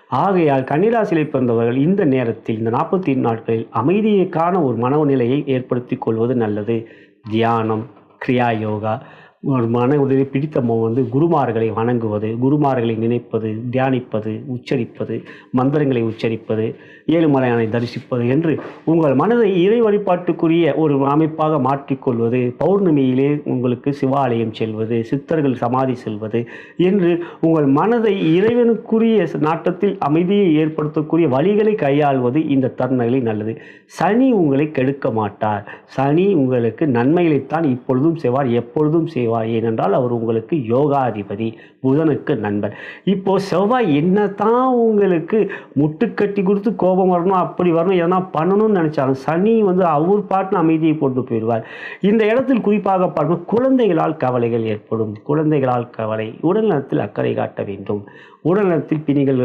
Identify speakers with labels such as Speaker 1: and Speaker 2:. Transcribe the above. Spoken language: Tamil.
Speaker 1: ஆகையால் கன்னிராசியிலே பிறந்தவர்கள் இந்த நேரத்தில் இந்த 42 நாட்களில் அமைதிக்கான ஒரு மனநிலையை ஏற்படுத்திக் கொள்வது நல்லது. தியானம், கிரியா யோகா, ஒரு மன உதவி பிடித்த குருமார்களை வணங்குவது, குருமார்களை நினைப்பது, தியானிப்பது, உச்சரிப்பது, மந்திரங்களை உச்சரிப்பது, ஏழுமலையானை தரிசிப்பது என்று உங்கள் மனதை இறை வழிபாட்டுக்குரிய ஒரு அமைப்பாக மாற்றிக்கொள்வது, பௌர்ணமியிலே உங்களுக்கு சிவாலயம் செல்வது, சித்தர்கள் சமாதி செல்வது என்று உங்கள் மனதை இறைவனுக்குரிய நாட்டத்தில் அமைதியை ஏற்படுத்தக்கூடிய வழிகளை கையாள்வது இந்த தருணங்களில் நல்லது. சனி உங்களை கெடுக்க மாட்டார். சனி உங்களுக்கு நன்மைகளைத்தான் இப்பொழுதும் செய்வார், எப்பொழுதும் செய்வார். ஏனென்றால் அவர் உங்களுக்கு யோகாதிபதி, புதனுக்கு நண்பர். இப்போ செவ்வாய் என்னதான் உங்களுக்கு முட்டுக்கட்டி கொடுத்து கோபம் வரணும், அப்படி வரணும், எதனா பண்ணணும்னு நினைச்சாலும் சனி அவர் பாட்டு அமைதியை போட்டு போயிடுவார். இந்த இடத்தில் குறிப்பாக பார்க்கணும், குழந்தைகளால் கவலைகள் ஏற்படும். குழந்தைகளால் கவலை, உடல்நலத்தில் அக்கறை காட்ட வேண்டும். உடல்நலத்தில் பிணிகள்